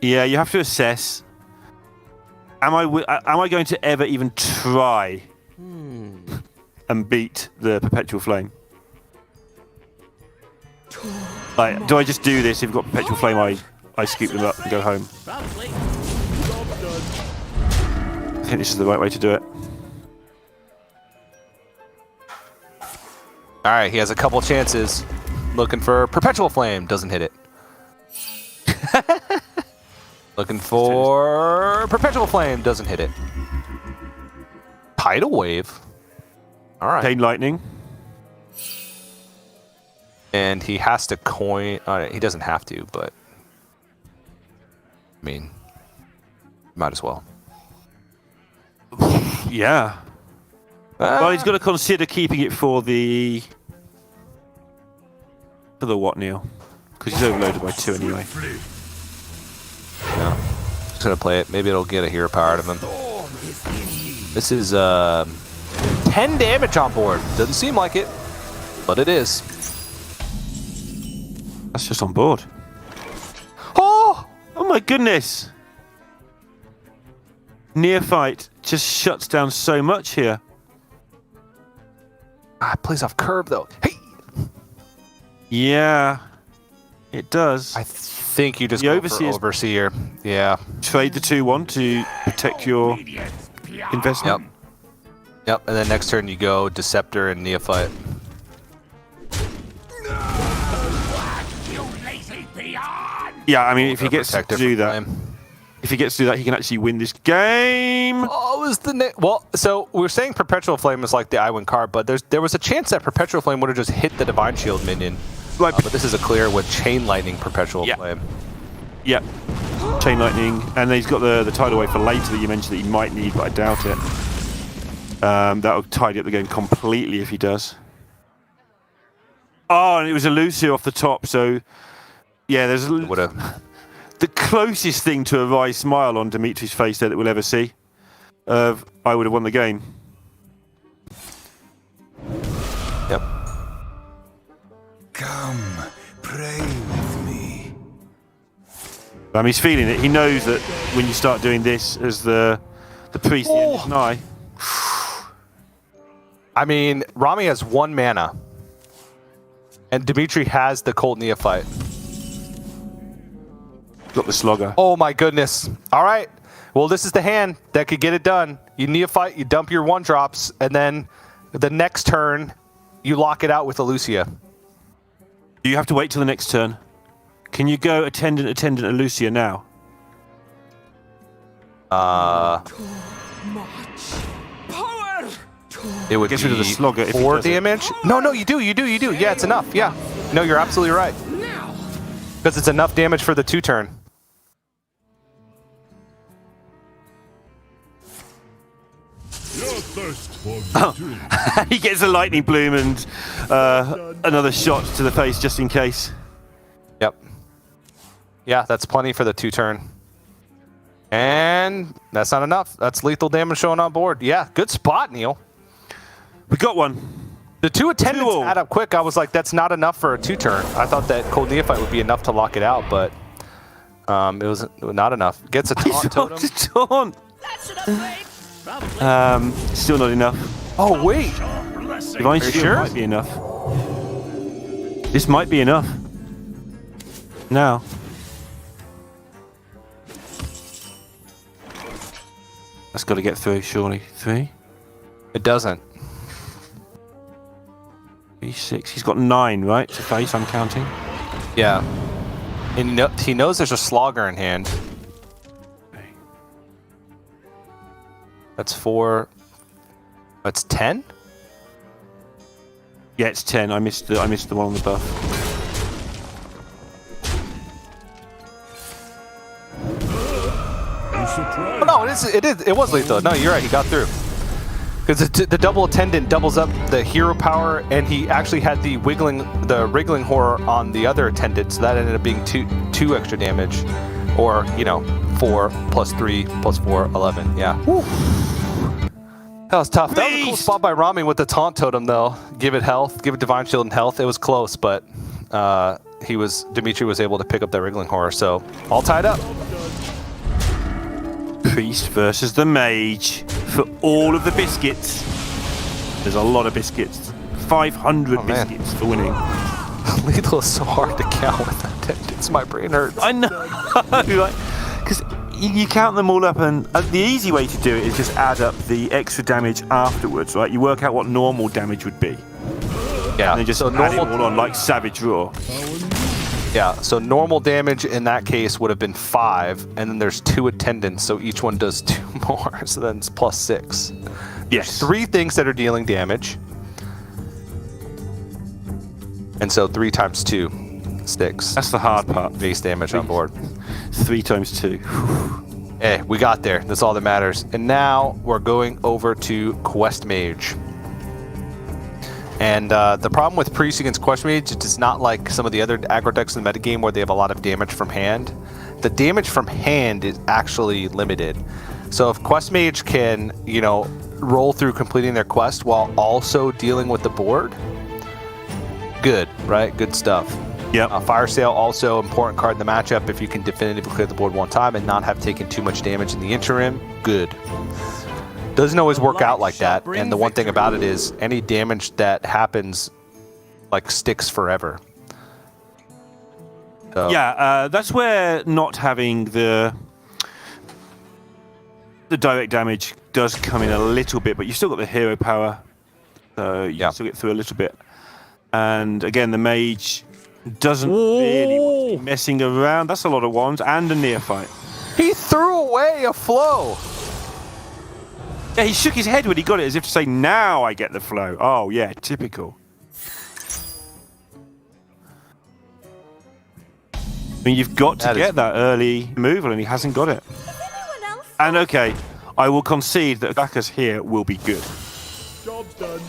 Yeah, you have to assess. am I going to ever even try and beat the Perpetual Flame? Like, do I just do this? If you've got Perpetual Flame, I scoop them up and go home. Probably. I think this is the right way to do it. All right, he has a couple chances. Looking for Perpetual Flame, doesn't hit it. Looking for Perpetual Flame, doesn't hit it. Tidal Wave. All right. Chain Lightning. And he has to coin. He doesn't have to, but I mean, might as well. Yeah. Well, he's got to consider keeping it for the what, Neil? Because he's overloaded by 2 anyway. Yeah. Just gonna play it. Maybe it'll get a hero power out of him. This is 10 damage on board. Doesn't seem like it, but it is. That's just on board. Oh! Oh my goodness! Neophyte just shuts down so much here. It plays off curve though. Hey! Yeah, it does. I think you just The go Overseer's- for Overseer. Yeah. Trade the 2/1 to protect your investment. Yep. Yep. And then next turn you go Deceptor and Neophyte. Yeah, I mean, if he gets to Protector do from that, flame. if he gets to do that, he can actually win this game. Oh, was the well? So we were saying Perpetual Flame is like the I-win card, but there was a chance that Perpetual Flame would have just hit the Divine Shield minion. Right, But this is a clear with Chain Lightning Perpetual Yeah. Flame. yeah, Chain Lightning, and then he's got the Tidal Wave for later that you mentioned that he might need, but I doubt it. That'll tidy up the game completely if he does. Oh, and it was a Lucio off the top, so yeah, there's Would have. the closest thing to a wry smile on Dimitri's face there that we'll ever see. I would have won the game. Yep. Come, pray with me. He's feeling it. He knows that when you start doing this as the priest, the end is nigh. I mean, Rami has 1 mana, and Dimitri has the Cold Neophyte. Got the Slogger. Oh my goodness! All right. Well, this is the hand that could get it done. You Neophyte, you dump your 1-drops, and then the next turn you lock it out with a Lucia. Do you have to wait till the next turn? Can you go attendant, Lucia now? It would Gets be rid of the Slogger if he 4 does it. damage. No, you do. Yeah, it's enough. Yeah. No, you're absolutely right. Because it's enough damage for the 2-turn. Your thirst for victory. He gets a lightning bloom and another shot to the face just in case. Yep. Yeah, that's plenty for the 2-turn. And that's not enough. That's lethal damage showing on board. Yeah, good spot, Neil. We got one. The 2 attendants Cool. add up quick. I was like, that's not enough for a 2-turn. I thought that Cold Neophyte would be enough to lock it out, but it was not enough. Gets a taunt totem. Taunt. That's enough flame. Probably. Still not enough. Oh, wait. Divine you Shield sure? might be enough. This might be enough. Now. That's got to get through, surely. 3, It doesn't. 3, 6. He's got 9, right? To face, I'm counting. Yeah. And he knows there's a Slogger in hand. That's 4. That's 10? Yeah, it's 10. I missed the one on the buff. Oh, no, it was lethal. No, you're right. He got through. Because the double attendant doubles up the hero power, and he actually had the wriggling horror on the other attendant, so that ended up being two extra damage, or 4 plus 3 plus 4, 11. Yeah. Woo. That was tough. That was a cool spot by Rami with the taunt totem, though. Give it health, give it divine shield and health. It was close, but Dimitri was able to pick up that wriggling horror. So all tied up. Priest versus the Mage for all of the biscuits. There's a lot of biscuits. 500 biscuits for winning. Lethal is so hard to count with attendance. My brain hurts. I know, because you count them all up, and the easy way to do it is just add up the extra damage afterwards, right? You work out what normal damage would be. Yeah. And then just add it all on like Savage Raw. Yeah, so normal damage in that case would have been 5, and then there's 2 attendants, so each one does 2 more, so then it's plus 6. Yes. 3 things that are dealing damage. And so 3 times 2 sticks. That's the hard part. Base damage on board. 3 times 2. Hey, we got there. That's all that matters. And now we're going over to Quest Mage. And the problem with Priest against Quest Mage, it's not like some of the other aggro decks in the metagame where they have a lot of damage from hand. The damage from hand is actually limited. So if Quest Mage can, you know, roll through completing their quest while also dealing with the board, good, right? Good stuff. Yep. Fire Sale, also important card in the matchup if you can definitively clear the board one time and not have taken too much damage in the interim. Good. Doesn't always work out like that, and the one thing about it is any damage that happens like sticks forever. So. Yeah, that's where not having the direct damage does come in a little bit, but you still got the hero power, so you still get through a little bit. And again, the mage doesn't really want to be messing around. That's a lot of wands and a neophyte. He threw away a flow. Yeah, he shook his head when he got it as if to say, now I get the flow. Oh, yeah, typical. I mean, you've got to get that early removal, and he hasn't got it. And okay, I will concede that Bacchus here will be good. Job's done.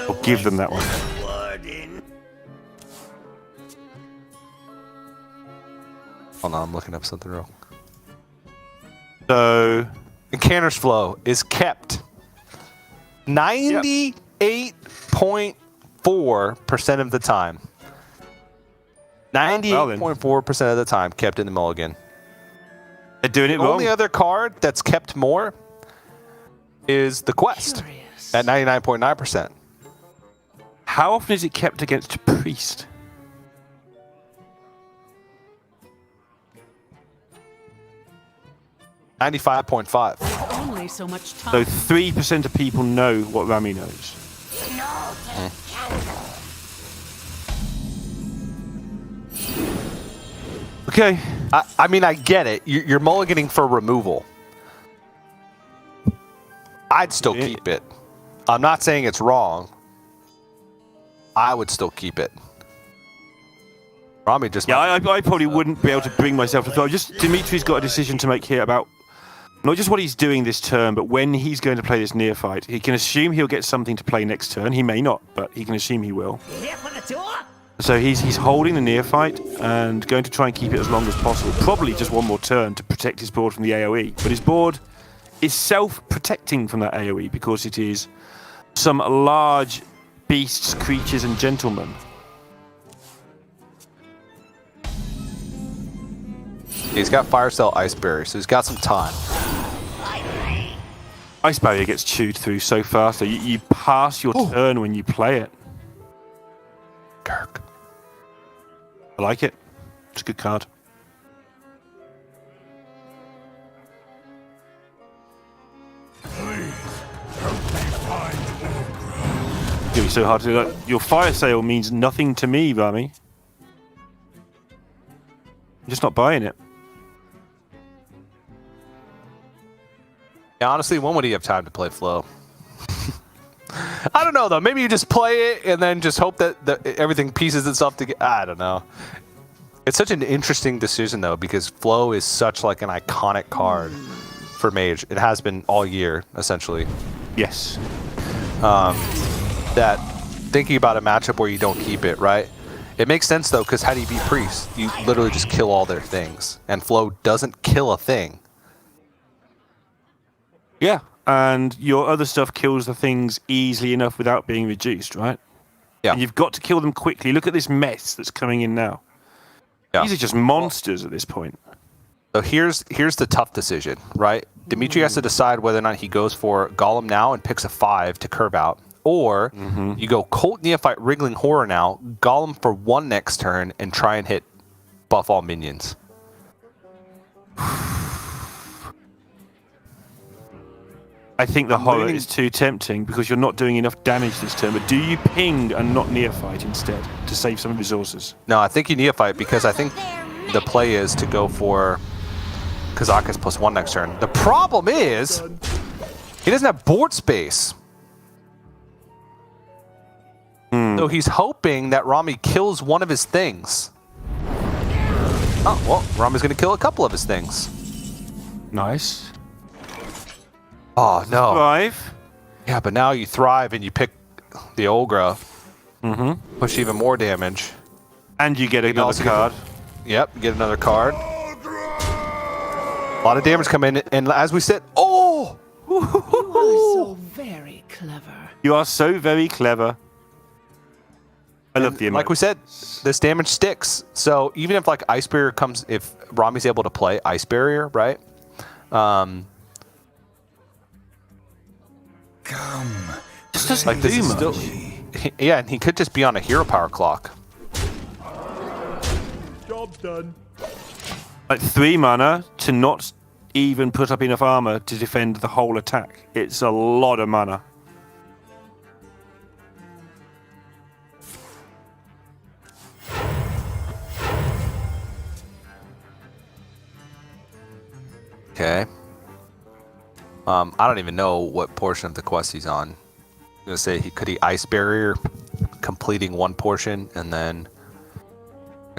I'll give them that one. Hold on, I'm looking up something wrong. So... Encanter's Flow is kept 98.4% of the time. 98.4% of the time kept in the mulligan. They're doing it wrong. The only other card that's kept more is the Quest at 99.9%. How often is it kept against Priest? $95.5. Only so much time. So 3% of people know what Rami knows. Okay. I mean, I get it. You're mulliganing for removal. I'd still keep it. I'm not saying it's wrong. I would still keep it. Rami just... Yeah, I probably wouldn't be able to bring myself to throw. Just Dimitri's got a decision to make here about not just what he's doing this turn, but when he's going to play this neophyte. He can assume he'll get something to play next turn. He may not, but he can assume he will. So he's holding the neophyte and going to try and keep it as long as possible. Probably just one more turn to protect his board from the AoE. But his board is self-protecting from that AoE because it is some large beasts, creatures, and gentlemen. He's got Fire Cell Ice Barrier, so he's got some time. Ice Barrier gets chewed through so fast that you pass your turn when you play it. Kirk. I like it. It's a good card. It's gonna be so hard to do that. Your fire sale means nothing to me, Rami. I'm just not buying it. Yeah, honestly, when would he have time to play Flow? I don't know, though. Maybe you just play it and then just hope that everything pieces itself together. I don't know. It's such an interesting decision, though, because Flow is such like an iconic card for Mage. It has been all year, essentially. Yes. That thinking about a matchup where you don't keep it, right? It makes sense, though, because how do you beat Priest? You literally just kill all their things. And Flow doesn't kill a thing. Yeah, and your other stuff kills the things easily enough without being reduced, right? Yeah. And you've got to kill them quickly. Look at this mess that's coming in now. Yeah. These are just monsters at this point. So here's the tough decision, right? Dimitri has to decide whether or not he goes for Golem now and picks a 5 to curve out, or you go Colt Neophyte Wriggling Horror now, Golem for 1 next turn, and try and hit buff all minions. I think the horror is too tempting because you're not doing enough damage this turn. But do you ping and not Neophyte instead to save some resources? No, I think you Neophyte because I think the play is to go for Kazakus plus 1 next turn. The problem is he doesn't have board space. So he's hoping that Rami kills one of his things. Oh, well, Rami's going to kill a couple of his things. Nice. Oh, no. Thrive. Yeah, but now you thrive and you pick the Olgra. Push even more damage. And you get another also get card. Yep, you get another card. A lot of damage come in, and as we said, oh! You are so very clever. You are so very clever. I love the emote. Like we said, this damage sticks. So even if like Ice Barrier comes, if Rami's able to play Ice Barrier, right? This doesn't Like this do is much. still, yeah, and he could just be on a hero power clock. Job done. Like 3 mana to not even put up enough armor to defend the whole attack. It's a lot of mana. Okay. I don't even know what portion of the quest he's on. I'm gonna say could he Ice Barrier, completing 1 portion, and then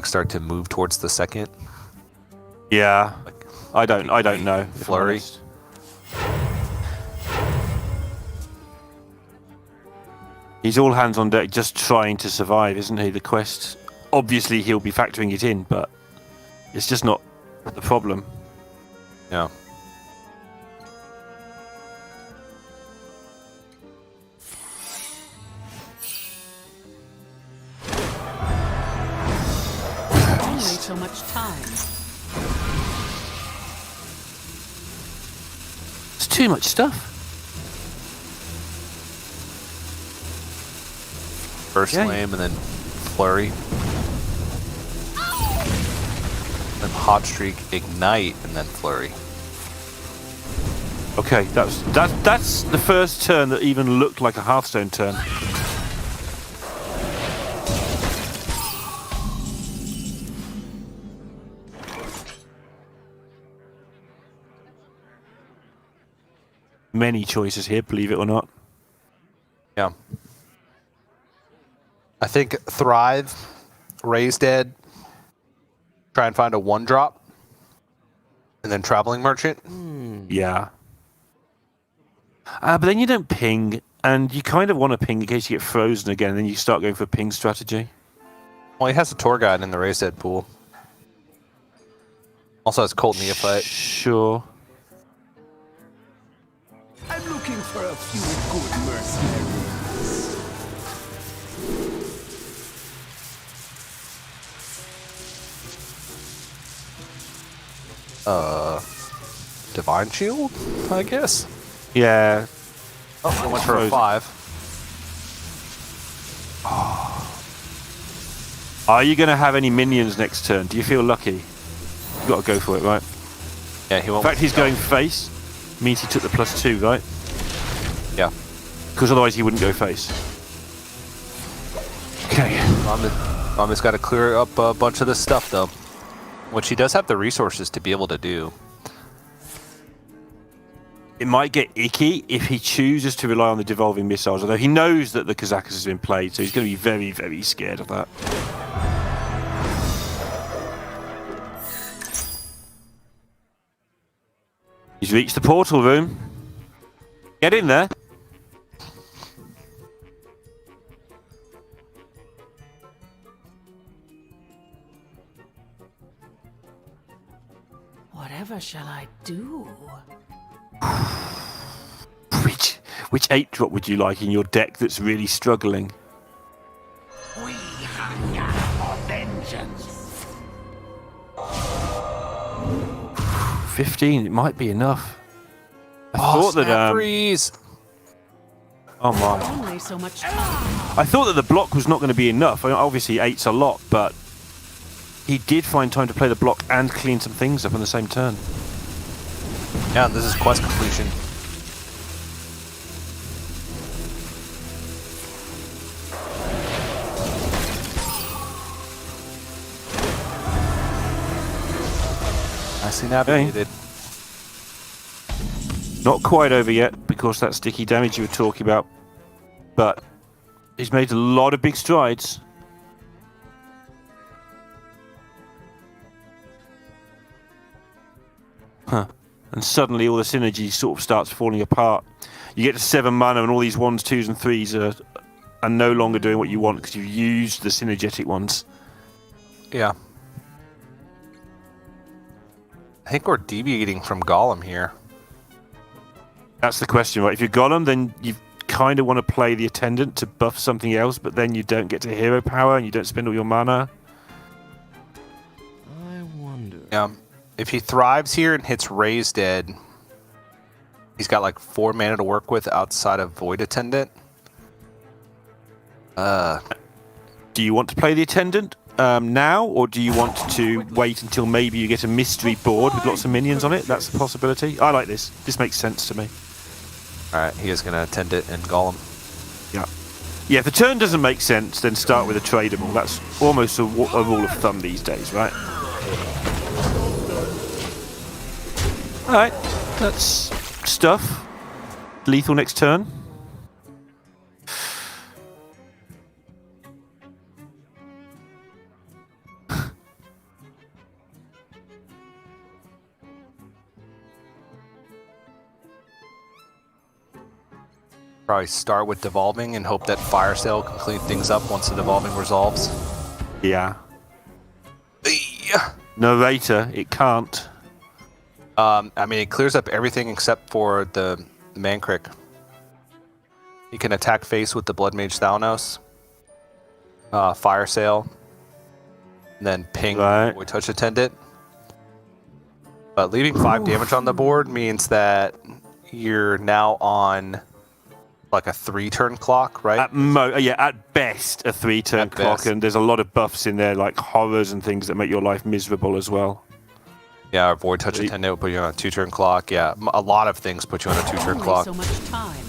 start to move towards the second. Yeah. I don't know. if I'm Flurry. honest. He's all hands on deck just trying to survive, isn't he? The quest. Obviously he'll be factoring it in, but it's just not the problem. Yeah. Only so much time. It's too much stuff. First Yeah. flame and then flurry. Then hot streak, ignite, and then flurry. Okay, that's the first turn that even looked like a Hearthstone turn. Many choices here, believe it or not. Yeah. I think Thrive, Raise Dead, try and find a 1-drop, and then Traveling Merchant. Yeah. But then you don't ping, and you kind of want to ping in case you get frozen again, and then you start going for ping strategy. Well, he has a Tour Guide in the Raise Dead pool. Also has Colt Neophyte. Sure. I'm looking for a few good mercenaries. Divine Shield, I guess. Yeah. Oh, I went for a Frozen. 5. Are you going to have any minions next turn? Do you feel lucky? You've got to go for it, right? Yeah, he In won't. fact, he's going face. Means he took the +2, right? Yeah. Because otherwise he wouldn't go face. Okay. Rami's got to clear up a bunch of this stuff, though. Which he does have the resources to be able to do. It might get icky if he chooses to rely on the devolving missiles, although he knows that the Kazakus has been played, so he's going to be very, very scared of that. He's reached the portal room. Get in there. Whatever shall I do? Which 8-drop would you like in your deck that's really struggling? We hunger for vengeance. 15. It might be enough. I Oh, thought that. snap freeze. Oh my! Only so much time. I thought that the block was not going to be enough. I mean, obviously, 8's a lot, but he did find time to play the block and clean some things up on the same turn. Yeah, this is quest completion. Nicely navigated. Not quite over yet, because that sticky damage you were talking about, but he's made a lot of big strides. Huh. And suddenly all the synergy sort of starts falling apart. You get to 7 mana and all these 1s, 2s and 3s are no longer doing what you want because you've used the synergetic ones. Yeah. I think we're deviating from Golem here. That's the question, right? If you're Golem, then you kind of want to play the Attendant to buff something else, but then you don't get to hero power and you don't spend all your mana. I wonder. If he thrives here and hits Raise Dead, he's got like 4 mana to work with outside of Void Attendant. Do you want to play the Attendant now, or do you want to wait until maybe you get a mystery board with lots of minions on it? That's a possibility. I like this. This makes sense to me. Alright, he is going to attend it in Golem. Yeah. Yeah, if the turn doesn't make sense, then start with a tradable. That's almost a rule of thumb these days, right? Alright, that's stuff. Lethal next turn. Probably start with Devolving and hope that Fire Sale can clean things up once the Devolving resolves. Yeah. Narrator, it can't. I mean, it clears up everything except for the Mankrik. He can attack face with the Blood Mage Thalnos, Fire Sale, and then ping Void Touch Attendant. But leaving 5 damage on the board means that you're now on like a 3-turn clock, right? At best a 3-turn clock, and there's a lot of buffs in there, like horrors and things that make your life miserable as well. Yeah, our Void Touch Attendant will put you on a 2-turn clock. Yeah, a lot of things put you on a 2-turn clock. So much time.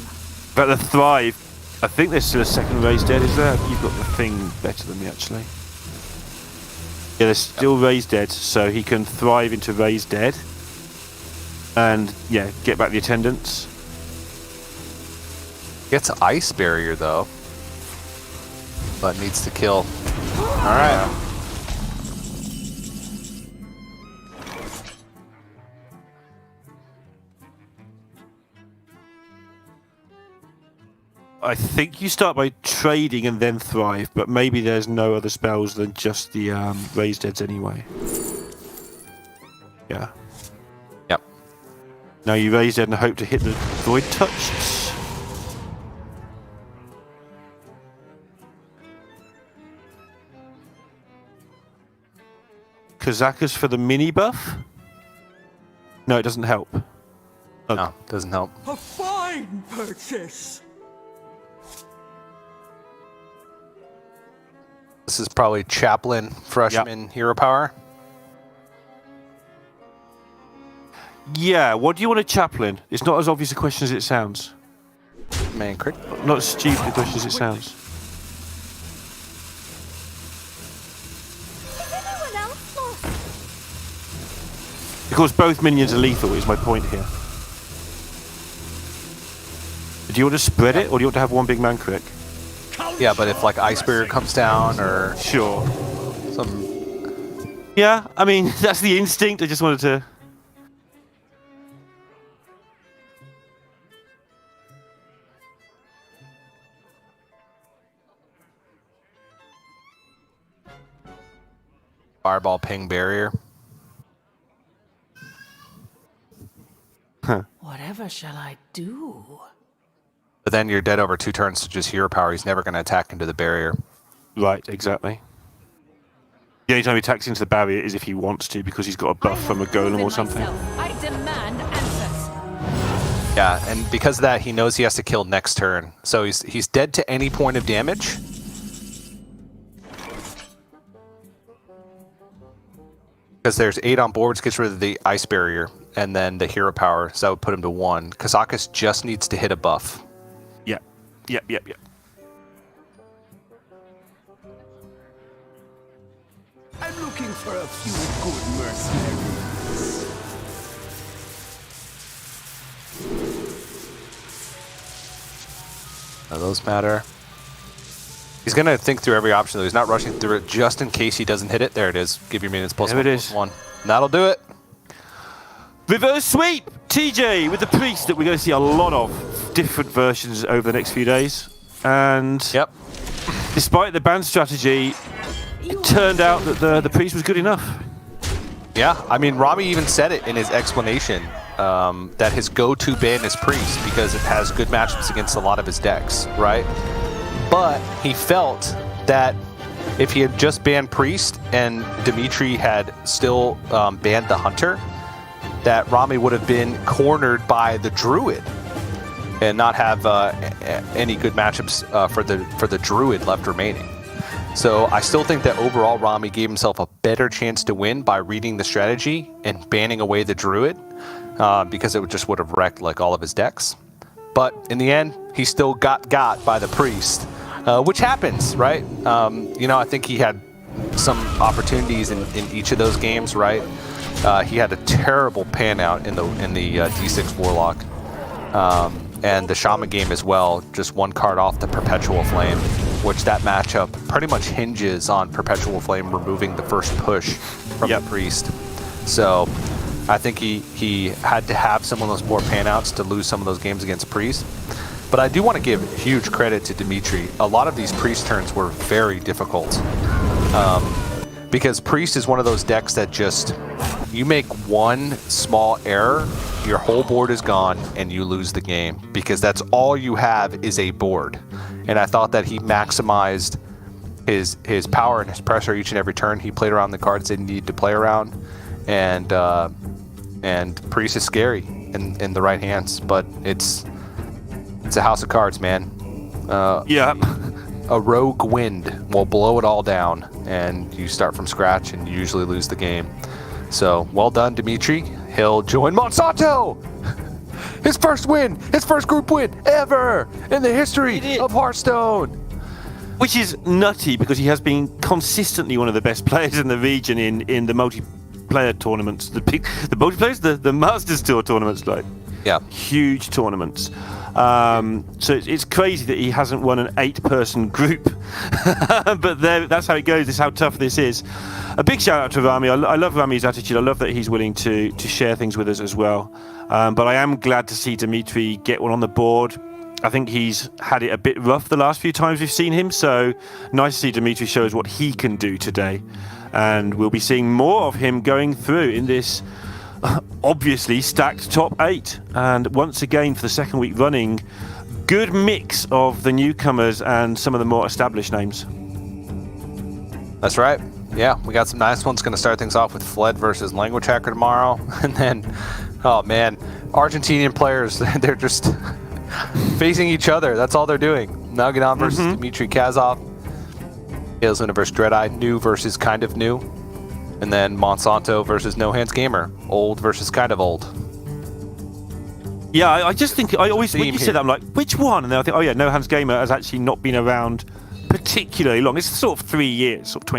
But the Thrive, I think there's still a second Raise Dead, is there? You've got the thing better than me, actually. Yeah, there's still Raise Dead, so he can Thrive into Raise Dead. And, yeah, get back the Attendants. Gets Ice Barrier, though. But needs to kill. Alright. I think you start by trading and then Thrive, but maybe there's no other spells than just the Raise Deads anyway. Yeah. Yep. Now you Raise Dead and hope to hit the Void Touch. Kazakas for the mini buff? No, it doesn't help. Oh. No, doesn't help. A fine purchase. This is probably Chaplain freshman hero power. Yeah, what do you want a Chaplain? It's not as obvious a question as it sounds. Mankrik. Not as stupid a question as it sounds. Because both minions are lethal is my point here. Do you want to spread it, or do you want to have one big Mankrik? Yeah, but if like Ice Barrier comes down or Sure. some... Yeah, I mean, that's the instinct. I just wanted to... Fireball Ping Barrier. Whatever shall I do? But then you're dead over 2 turns to just hero power. He's never going to attack into the barrier. Right, exactly. The only time he attacks into the barrier is if he wants to, because he's got a buff from a golem or something. I demand answers. Yeah, and because of that, he knows he has to kill next turn. So he's dead to any point of damage. Because there's 8 on board, which gets rid of the ice barrier, and then the hero power, so that would put him to 1. Kazakus just needs to hit a buff. Yeah. Yep. I'm looking for a few good mercenaries. Now those matter. He's going to think through every option, though. He's not rushing through it just in case he doesn't hit it. There it is. Give your minions plus There one, it plus is. 1. And that'll do it. Reverse sweep! TJ with the priest that we're going to see a lot of different versions over the next few days. And Yep. despite the ban strategy, it turned out that the priest was good enough. Yeah, I mean, Rami even said it in his explanation that his go-to ban is Priest because it has good matchups against a lot of his decks, right? But he felt that if he had just banned Priest and Dimitri had still banned the Hunter, that Rami would have been cornered by the Druid and not have any good matchups for the Druid left remaining. So I still think that overall Rami gave himself a better chance to win by reading the strategy and banning away the Druid because it just would have wrecked like all of his decks. But in the end, he still got by the Priest, which happens, right? I think he had some opportunities in each of those games, right? He had a terrible pan out in the D6 Warlock. And the Shaman game as well, just one card off the Perpetual Flame, which that matchup pretty much hinges on Perpetual Flame removing the first push from the Priest. So I think he had to have some of those more pan-outs to lose some of those games against Priest. But I do want to give huge credit to Dimitri. A lot of these Priest turns were very difficult. Because Priest is one of those decks that just, you make one small error, your whole board is gone and you lose the game because that's all you have is a board. And I thought that he maximized his power and his pressure each and every turn. He played around the cards that he needed to play around, and Priest is scary in the right hands, but it's a house of cards, man. A rogue wind will blow it all down, and you start from scratch, and you usually lose the game. So, well done, Dimitri. He'll join Monsanto! His first win! His first group win ever in the history of Hearthstone! Which is nutty because he has been consistently one of the best players in the region in the multiplayer tournaments. The Masters Tour tournaments, like. Yeah. Huge tournaments. So it's crazy that he hasn't won an 8-person group. But that's how it goes. This is how tough this is. A big shout out to Rami. I love Rami's attitude. I love that he's willing to share things with us as well. But I am glad to see Dimitri get one on the board. I think he's had it a bit rough the last few times we've seen him. So nice to see Dimitri show us what he can do today. And we'll be seeing more of him going through in this obviously stacked top 8, and once again for the second week running, good mix of the newcomers and some of the more established names. That's right. Yeah, we got some nice ones. Going to start things off with Fled versus Language Hacker tomorrow, and then, oh man, Argentinian players, they're just facing each other. That's all they're doing. Naganon versus DimitriKazov, Hales versus Dreadeye, new versus kind of new. And then Monsanto versus No Hands Gamer, old versus kind of old. Yeah, I just think, I always, when you Theme say that, I'm like, which one? And then I think, oh yeah, No Hands Gamer has actually not been around particularly long. It's sort of 3 years, sort of 20